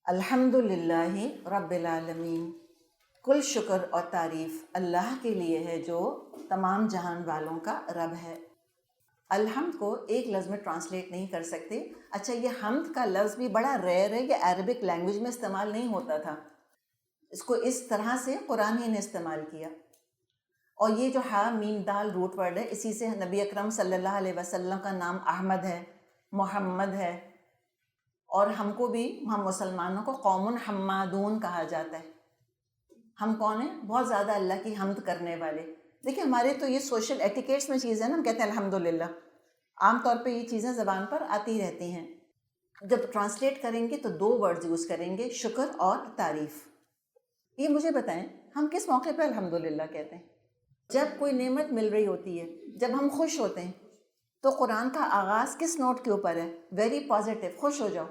الحمد للہ رب العالمین، کل شکر اور تعریف اللہ کے لیے ہے جو تمام جہان والوں کا رب ہے۔ الحمد کو ایک لفظ میں ٹرانسلیٹ نہیں کر سکتے۔ اچھا، یہ حمد کا لفظ بھی بڑا ریئر ہے، یہ عربک لینگویج میں استعمال نہیں ہوتا تھا، اس کو اس طرح سے قرآن ہی نے استعمال کیا۔ اور یہ جو ہا میم دال روٹ ورڈ ہے، اسی سے نبی اکرم صلی اللہ علیہ وسلم کا نام احمد ہے، محمد ہے، اور ہم کو بھی، ہم مسلمانوں کو قوم حمادون کہا جاتا ہے۔ ہم کون ہیں؟ بہت زیادہ اللہ کی حمد کرنے والے۔ دیکھیں، ہمارے تو یہ سوشل ایٹیکیٹس میں چیز ہے نا، ہم کہتے ہیں الحمدللہ، عام طور پہ یہ چیزیں زبان پر آتی رہتی ہیں۔ جب ٹرانسلیٹ کریں گے تو دو ورڈز یوز کریں گے، شکر اور تعریف۔ یہ مجھے بتائیں، ہم کس موقع پہ الحمدللہ کہتے ہیں؟ جب کوئی نعمت مل رہی ہوتی ہے، جب ہم خوش ہوتے ہیں، تو قرآن کا آغاز کس نوٹ کے اوپر ہے؟ ویری پازیٹیو، خوش ہو جاؤ،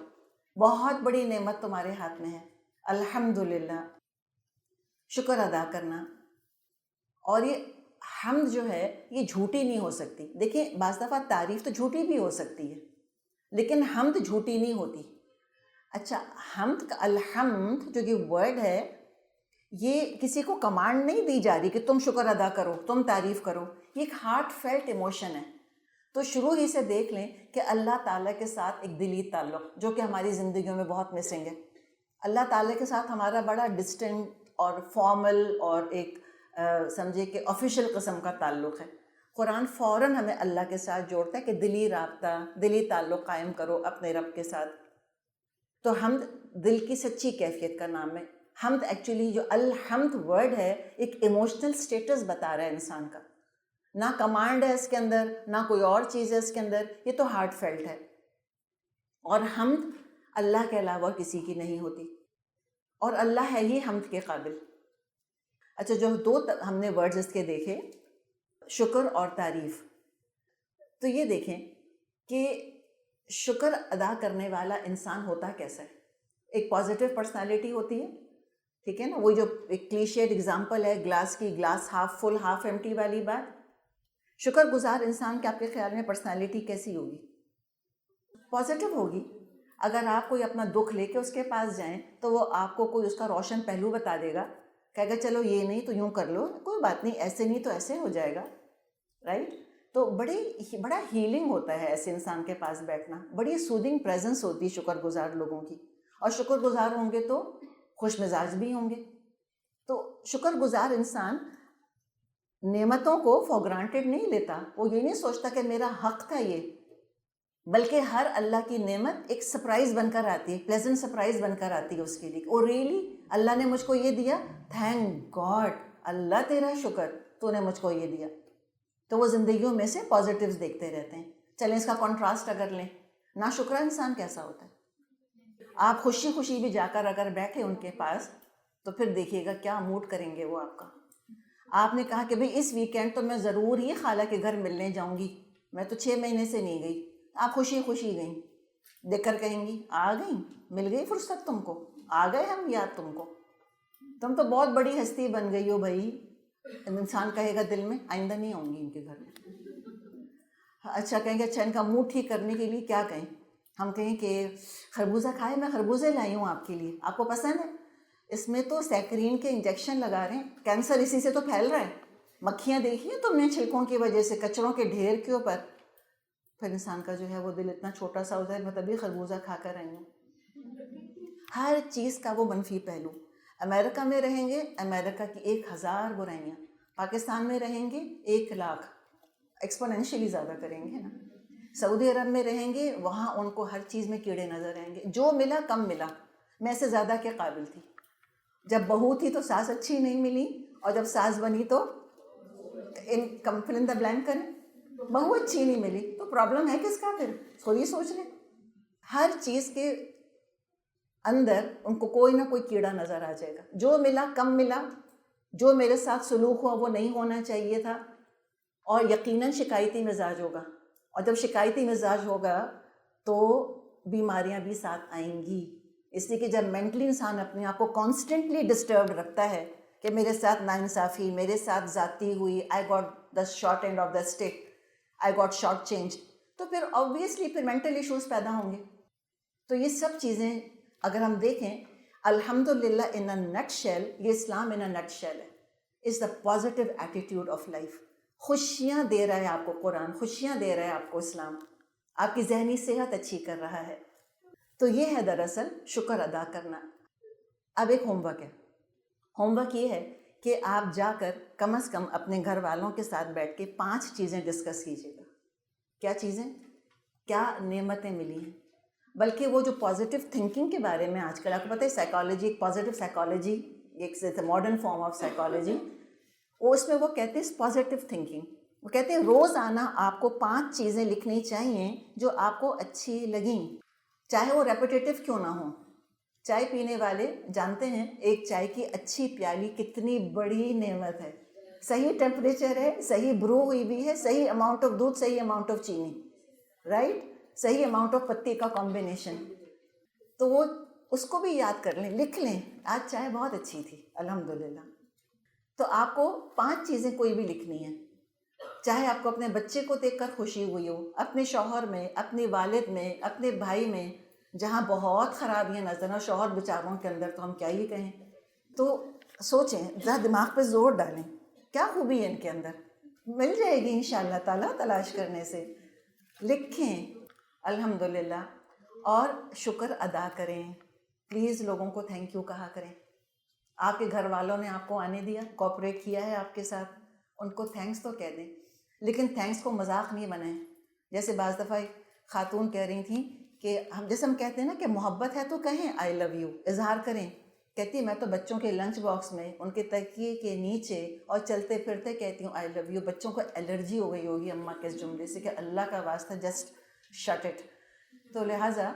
بہت بڑی نعمت تمہارے ہاتھ میں ہے، الحمدللہ، شکر ادا کرنا۔ اور یہ حمد جو ہے یہ جھوٹی نہیں ہو سکتی۔ دیکھیں، بعض دفعہ تعریف تو جھوٹی بھی ہو سکتی ہے، لیکن حمد جھوٹی نہیں ہوتی۔ اچھا، حمد کا الحمد جو یہ ورڈ ہے، یہ کسی کو کمانڈ نہیں دی جا رہی کہ تم شکر ادا کرو، تم تعریف کرو، یہ ایک ہارٹ فیلٹ ایموشن ہے۔ تو شروع ہی سے دیکھ لیں کہ اللہ تعالیٰ کے ساتھ ایک دلی تعلق جو کہ ہماری زندگیوں میں بہت مسنگ ہے۔ اللہ تعالیٰ کے ساتھ ہمارا بڑا ڈسٹنٹ اور فارمل اور ایک سمجھے کہ آفیشیل قسم کا تعلق ہے۔ قرآن فوراً ہمیں اللہ کے ساتھ جوڑتا ہے کہ دلی رابطہ، دلی تعلق قائم کرو اپنے رب کے ساتھ۔ تو حمد دل کی سچی کیفیت کا نام ہے۔ حمد ایکچولی جو الحمد ورڈ ہے ایک ایموشنل سٹیٹس بتا رہا ہے انسان کا، نہ کمانڈ ہے اس کے اندر، نہ کوئی اور چیز ہے اس کے اندر، یہ تو ہارٹ فیلٹ ہے۔ اور حمد اللہ کے علاوہ کسی کی نہیں ہوتی، اور اللہ ہے ہی حمد کے قابل۔ اچھا، جو دو ہم نے ورڈز اس کے دیکھے، شکر اور تعریف، تو یہ دیکھیں کہ شکر ادا کرنے والا انسان ہوتا کیسا ہے؟ ایک پازیٹیو پرسنالٹی ہوتی ہے، ٹھیک ہے نا، وہ جو ایک کلیشیڈ اگزامپل ہے گلاس کی، glass half full half empty والی بات۔ شکر گزار انسان کے آپ کے خیال میں پرسنالٹی کیسی ہوگی؟ پازیٹیو ہوگی۔ اگر آپ کوئی اپنا دکھ لے کے اس کے پاس جائیں تو وہ آپ کو کوئی اس کا روشن پہلو بتا دے گا، کہے گا چلو یہ نہیں تو یوں کر لو، کوئی بات نہیں، ایسے نہیں تو ایسے ہو جائے گا، رائٹ؟ تو بڑا ہیلنگ ہوتا ہے ایسے انسان کے پاس بیٹھنا، بڑی سودنگ پریزنس ہوتی ہے شکر گزار لوگوں کی۔ اور شکر گزار ہوں گے تو خوش مزاج بھی ہوں گے۔ تو شکر گزار انسان نعمتوں کو فار گرانٹیڈ نہیں لیتا، وہ یہ نہیں سوچتا کہ میرا حق تھا یہ، بلکہ ہر اللہ کی نعمت ایک سرپرائز بن کر آتی ہے، پلیزنٹ سرپرائز بن کر آتی ہے اس کے لیے۔ او ریئلی، اللہ نے مجھ کو یہ دیا، تھینک گاڈ، اللہ تیرا شکر، تو نے مجھ کو یہ دیا۔ تو وہ زندگیوں میں سے پازیٹیوز دیکھتے رہتے ہیں۔ چلیں اس کا کنٹراسٹ اگر لیں، ناشکرا انسان کیسا ہوتا ہے؟ آپ خوشی خوشی بھی جا کر اگر بیٹھے ان کے پاس تو پھر دیکھیے گا کیا موڈ کریں گے وہ آپ کا۔ آپ نے کہا کہ بھئی اس ویکینڈ تو میں ضرور ہی خالہ کے گھر ملنے جاؤں گی، میں تو 6 مہینے سے نہیں گئی، آپ خوشی خوشی گئیں، دیکھ کر کہیں گی آ گئیں، مل گئی فرصت تم کو، آ گئے ہم یاد تم کو، تم تو بہت بڑی ہستی بن گئی ہو بھائی۔ انسان کہے گا دل میں آئندہ نہیں آؤں گی ان کے گھر میں۔ اچھا، کہیں گے اچھا ان کا موڈ ٹھیک کرنے کے لیے کیا کہیں؟ ہم کہیں کہ خربوزہ کھائے، میں خربوزے لائی ہوں آپ کے لیے، آپ کو پسند ہے؟ اس میں تو سیکرین کے انجیکشن لگا رہے ہیں، کینسر اسی سے تو پھیل رہا ہے، مکھیاں دیکھی ہیں تم نے چھلکوں کی وجہ سے، کچروں کے ڈھیر کے اوپر۔ پھر انسان کا جو ہے وہ دل اتنا چھوٹا سا ہوتا ہے، میں تبھی خربوزہ کھا کر آئی ہوں۔ ہر چیز کا وہ منفی پہلو۔ امریکہ میں رہیں گے، امریکہ کی 1000 برائیاں، پاکستان میں رہیں گے 1,00,000، ایکسپونینشلی زیادہ کریں گے نا۔ سعودی عرب میں رہیں گے، وہاں ان کو ہر چیز میں کیڑے نظر آئیں گے، جو ملا کم ملا، میں سے زیادہ کے قابل تھی۔ جب بہو تھی تو ساس اچھی نہیں ملی، اور جب ساس بنی تو فل ان دا بلینک کریں، بہو اچھی نہیں ملی، تو پرابلم ہے کس کا؟ پھر خود ہی سوچ لیں۔ ہر چیز کے اندر ان کو کوئی نہ کوئی کیڑا نظر آ جائے گا، جو ملا کم ملا، جو میرے ساتھ سلوک ہوا وہ نہیں ہونا چاہیے تھا، اور یقیناً شکایتی مزاج ہوگا، اور جب شکایتی مزاج ہوگا تو بیماریاں بھی ساتھ آئیں گی۔ اس لیے کہ جب مینٹلی انسان اپنے آپ کو کانسٹنٹلی ڈسٹربڈ رکھتا ہے کہ میرے ساتھ ناانصافی، میرے ساتھ زیادتی ہوئی، I got the short end of the stick, I got short change, تو پھر آبویسلی پھر مینٹل ایشوز پیدا ہوں گے۔ تو یہ سب چیزیں اگر ہم دیکھیں الحمدللہ ان اے نٹ شیل، یہ اسلام ان اے نٹ شیل ہے، is the positive attitude of life. خوشیاں دے رہا ہے آپ کو قرآن، خوشیاں دے رہا ہے آپ کو اسلام، آپ کی ذہنی صحت اچھی کر رہا ہے. تو یہ ہے دراصل شکر ادا کرنا. اب ایک ہوم ورک ہے. ہوم ورک یہ ہے کہ آپ جا کر کم از کم اپنے گھر والوں کے ساتھ بیٹھ کے 5 چیزیں ڈسکس کیجیے گا. کیا چیزیں؟ کیا نعمتیں ملی ہیں. بلکہ وہ جو پازیٹیو تھنکنگ کے بارے میں آج کل آپ کو پتہ ہے سائیکالوجی، پازیٹیو سائیکالوجی، ایک ماڈرن فارم آف سائیکالوجی، وہ اس میں وہ کہتے ہیں پازیٹیو تھنکنگ. وہ کہتے ہیں روزانہ آپ کو 5 چیزیں لکھنی چاہیے جو آپ کو اچھی لگیں، چاہے وہ ریپیٹیٹیو کیوں نہ ہوں. چائے پینے والے جانتے ہیں ایک چائے کی اچھی پیالی کتنی بڑی نعمت ہے. صحیح ٹیمپریچر ہے، صحیح برو ہوئی بھی ہے، صحیح اماؤنٹ آف دودھ، صحیح اماؤنٹ آف چینی، رائٹ، صحیح اماؤنٹ آف پتی کا کمبینیشن. تو وہ اس کو بھی یاد کر لیں، لکھ لیں آج چائے بہت اچھی تھی الحمدللہ. تو آپ کو 5 چیزیں کوئی بھی لکھنی ہیں، چاہے آپ کو اپنے بچے کو دیکھ کر خوشی ہوئی ہو، اپنے شوہر میں، اپنے والد میں، اپنے بھائی میں، جہاں بہت خرابیاں نظر ہیں شوہر بیچاروں کے اندر تو ہم کیا ہی کہیں. تو سوچیں، ذرا دماغ پہ زور ڈالیں کیا خوبی ہے ان کے اندر، مل جائے گی انشاءاللہ تعالیٰ تلاش کرنے سے. لکھیں الحمدللہ اور شکر ادا کریں. پلیز لوگوں کو تھینک یو کہا کریں. آپ کے گھر والوں نے آپ کو آنے دیا، کوآپریٹ کیا ہے آپ کے ساتھ، ان کو تھینکس تو کہہ دیں، لیکن تھینکس کو مذاق نہیں بنائیں. جیسے بعض دفعہ خاتون کہہ رہی تھیں کہ جیسے ہم کہتے ہیں نا کہ محبت ہے تو کہیں آئی لو یو، اظہار کریں. کہتی میں تو بچوں کے لنچ باکس میں، ان کے تکیے کے نیچے اور چلتے پھرتے کہتی ہوں آئی لو یو. بچوں کو الرجی ہو گئی ہوگی اماں کے اس جملے سے کہ اللہ کا واسطہ جسٹ شٹ اٹ. تو لہٰذا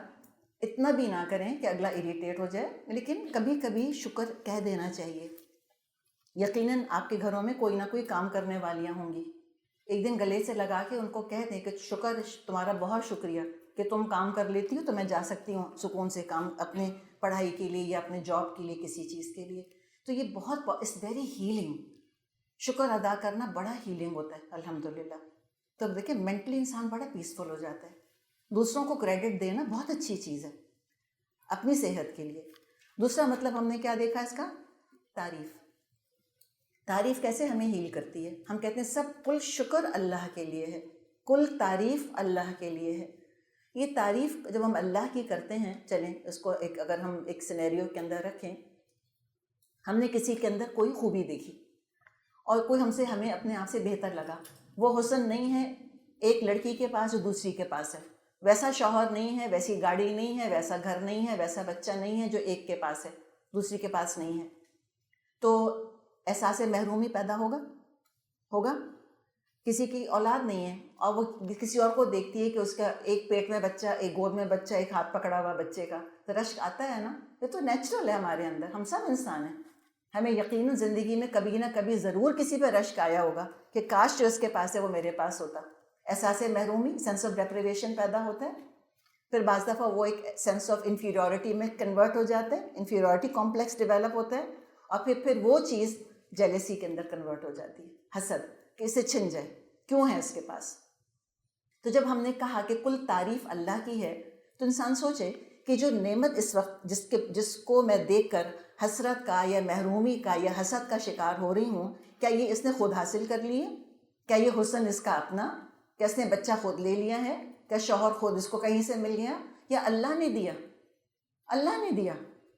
اتنا بھی نہ کریں کہ اگلا اریٹیٹ ہو جائے، لیکن کبھی کبھی شکر کہہ دینا چاہیے. یقیناً آپ کے گھروں میں کوئی نہ کوئی کام کرنے والیاں ہوں گی. ایک دن گلے سے لگا کے ان کو کہہ دیں کہ شکر، تمہارا بہت شکریہ کہ تم کام کر لیتی ہو تو میں جا سکتی ہوں سکون سے کام اپنے پڑھائی کے لیے یا اپنے جاب کے لیے، کسی چیز کے لیے. تو یہ بہت اٹس ویری ہیلنگ. شکر ادا کرنا بڑا ہیلنگ ہوتا ہے الحمدللہ. تو دیکھیں مینٹلی انسان بڑا پیسفل ہو جاتا ہے. دوسروں کو کریڈٹ دینا بہت اچھی چیز ہے اپنی صحت کے لیے. دوسرا مطلب ہم نے کیا دیکھا اس کا؟ تعریف. تعریف کیسے ہمیں ہیل کرتی ہے؟ ہم کہتے ہیں سب کل شکر اللہ کے لیے ہے، کل تعریف اللہ کے لیے ہے. یہ تعریف جب ہم اللہ کی کرتے ہیں، چلیں اس کو اگر ہم ایک سینیریو کے اندر رکھیں، ہم نے کسی کے اندر کوئی خوبی دیکھی اور کوئی ہمیں اپنے آپ سے بہتر لگا. وہ حسن نہیں ہے ایک لڑکی کے پاس جو دوسری کے پاس ہے، ویسا شوہر نہیں ہے، ویسی گاڑی نہیں ہے، ویسا گھر نہیں ہے، ویسا بچہ نہیں ہے جو ایک کے پاس ہے دوسری کے پاس نہیں ہے. تو احساس محرومی پیدا ہوگا. کسی کی اولاد نہیں ہے اور وہ کسی اور کو دیکھتی ہے کہ اس کا ایک پیٹ میں بچہ، ایک گود میں بچہ، ایک ہاتھ پکڑا ہوا بچے کا، تو رشک آتا ہے نا. یہ تو نیچرل ہے ہمارے اندر، ہم سب انسان ہیں. ہمیں یقیناً زندگی میں کبھی نہ کبھی ضرور کسی پہ رشک آیا ہوگا کہ کاش جو اس کے پاس ہے وہ میرے پاس ہوتا. احساس محرومی، سینس آف ڈیپریویشن پیدا ہوتا ہے. پھر بعض دفعہ وہ ایک سینس آف انفیریورٹی میں کنورٹ ہو جاتا ہے، انفیریورٹی کمپلیکس ڈیولپ ہوتا ہے، اور پھر وہ چیز جیلیسی کے اندر کنورٹ ہو جاتی ہے، حسد، کہ اسے چھن جائے، کیوں ہے اس کے پاس. تو جب ہم نے کہا کہ کل تعریف اللہ کی ہے، تو انسان سوچے کہ جو نعمت اس وقت جس کو میں دیکھ کر حسرت کا یا محرومی کا یا حسد کا شکار ہو رہی ہوں، کیا یہ اس نے خود حاصل کر لی ہے؟ کیا یہ حسن اس کا اپنا؟ کیا اس نے بچہ خود لے لیا ہے؟ کیا شوہر خود اس کو کہیں سے مل گیا؟ یا اللہ نے دیا؟ اللہ نے دیا،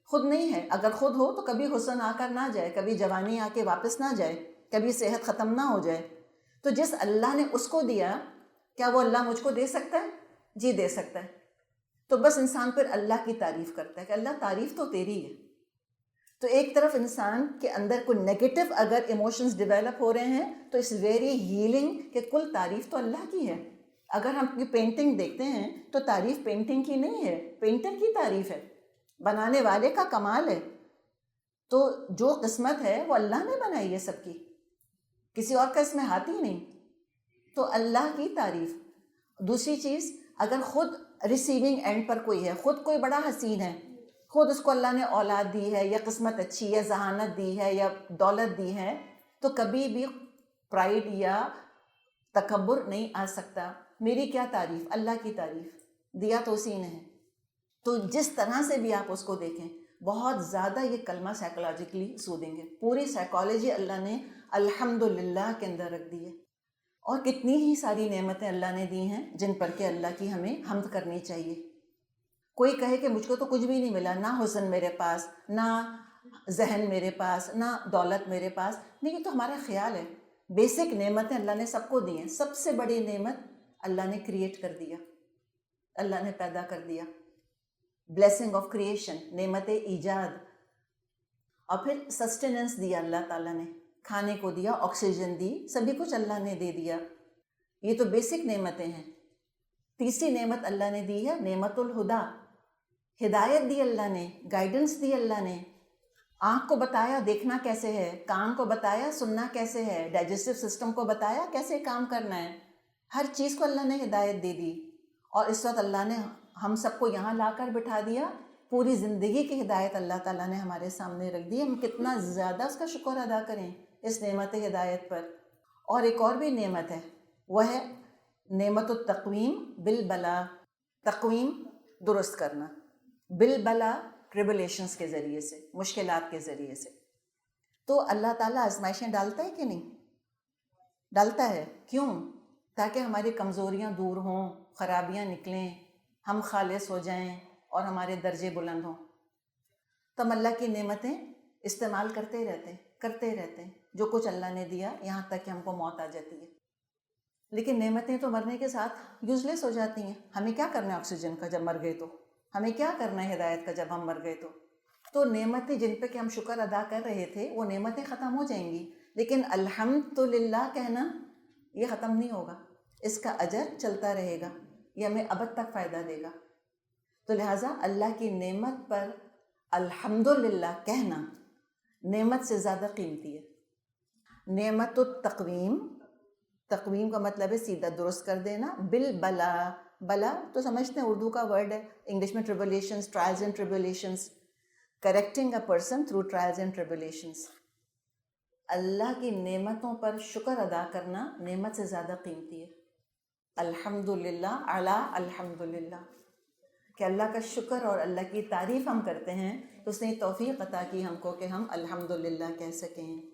خود نہیں ہے. اگر خود ہو تو کبھی حسن آ کر نہ جائے، کبھی جوانی آ کے واپس نہ جائے، کبھی صحت ختم نہ ہو جائے. تو جس اللہ نے اس کو دیا، کیا وہ اللہ مجھ کو دے سکتا ہے؟ جی دے سکتا ہے. تو بس انسان پھر اللہ کی تعریف کرتا ہے کہ اللہ تعریف تو تیری ہے. تو ایک طرف انسان کے اندر کوئی نیگیٹو اگر ایموشنز ڈیولپ ہو رہے ہیں تو اٹس ویری ہیلنگ کہ کل تعریف تو اللہ کی ہے. اگر ہم یہ پینٹنگ دیکھتے ہیں تو تعریف پینٹنگ کی نہیں ہے، پینٹر کی تعریف ہے، بنانے والے کا کمال ہے. تو جو قسمت ہے وہ اللہ نے بنائی ہے سب کی، کسی اور کا اس میں ہاتھ ہی نہیں. تو اللہ کی تعریف. دوسری چیز، اگر خود ریسیونگ اینڈ پر کوئی ہے، خود کوئی بڑا حسین ہے، خود اس کو اللہ نے اولاد دی ہے یا قسمت اچھی ہے، ذہانت دی ہے یا دولت دی ہے، تو کبھی بھی پرائیڈ یا تکبر نہیں آ سکتا. میری کیا تعریف؟ اللہ کی تعریف. دیا تو اسی نے ہے. تو جس طرح سے بھی آپ اس کو دیکھیں بہت زیادہ یہ کلمہ سائیکولوجیکلی سودنگ ہے. پوری سائیکالوجی اللہ نے الحمدللہ کے اندر رکھ دی ہے. اور کتنی ہی ساری نعمتیں اللہ نے دی ہیں جن پر کہ اللہ کی ہمیں حمد کرنی چاہیے. کوئی کہے کہ مجھ کو تو کچھ بھی نہیں ملا، نہ حسن میرے پاس، نہ ذہن میرے پاس، نہ دولت میرے پاس، نہیں، یہ تو ہمارا خیال ہے. بیسک نعمتیں اللہ نے سب کو دی ہیں. سب سے بڑی نعمت اللہ نے کریٹ کر دیا، اللہ نے پیدا کر دیا. بلیسنگ آف کریشن، نعمت ایجاد. اور پھر سسٹیننس دیا اللہ تعالیٰ نے، کھانے کو دیا، آکسیجن دی، سبھی کچھ اللہ نے دے دیا. یہ تو بیسک نعمتیں ہیں. تیسری نعمت اللہ نے دی ہے نعمت الہدا، ہدایت دی اللہ نے، گائیڈنس دی اللہ نے. آنکھ کو بتایا دیکھنا کیسے ہے، کان کو بتایا سننا کیسے ہے، ڈائجسٹو سسٹم کو بتایا کیسے کام کرنا ہے. ہر چیز کو اللہ نے ہدایت دے دی. اور اس وقت اللہ نے ہم سب کو یہاں لا کر بٹھا دیا. پوری زندگی کی ہدایت اللہ تعالیٰ نے ہمارے سامنے رکھ دی. ہم کتنا زیادہ اس کا شکر ادا کریں اس نعمت ہدایت پر. اور ایک اور بھی نعمت ہے، وہ ہے نعمت التقویم بالبلا، تقویم درست کرنا بالبلا، ٹریبولیشنز کے ذریعے سے، مشکلات کے ذریعے سے. تو اللہ تعالیٰ آزمائشیں ڈالتا ہے کہ نہیں؟ ڈالتا ہے. کیوں؟ تاکہ ہماری کمزوریاں دور ہوں، خرابیاں نکلیں، ہم خالص ہو جائیں اور ہمارے درجے بلند ہوں. تو ہم اللہ کی نعمتیں استعمال کرتے رہتے ہیں جو کچھ اللہ نے دیا، یہاں تک کہ ہم کو موت آ جاتی ہے. لیکن نعمتیں تو مرنے کے ساتھ یوزلیس ہو جاتی ہیں. ہمیں کیا کرنا ہے آکسیجن کا جب مر گئے تو؟ ہمیں کیا کرنا ہے ہدایت کا جب ہم مر گئے تو؟ تو نعمتیں جن پہ کہ ہم شکر ادا کر رہے تھے وہ نعمتیں ختم ہو جائیں گی، لیکن الحمدللہ کہنا یہ ختم نہیں ہوگا. اس کا اجر چلتا رہے گا، یہ ہمیں ابد تک فائدہ دے گا. تو لہٰذا اللہ کی نعمت پر الحمدللہ کہنا نعمت سے زیادہ قیمتی ہے. نعمت التقویم، تقویم کا مطلب ہے سیدھا درست کر دینا. بالبلا، بلا تو سمجھتے ہیں اردو کا ورڈ ہے، انگلش میں tribulations, trials and tribulations. Correcting a person through trials and tribulations. اللہ کی نعمتوں پر شکر ادا کرنا نعمت سے زیادہ قیمتی ہے. الحمدللہ علی الحمدللہ، کہ اللہ کا شکر اور اللہ کی تعریف ہم کرتے ہیں تو اس نے توفیق عطا کی ہم کو کہ ہم الحمدللہ کہہ سکیں.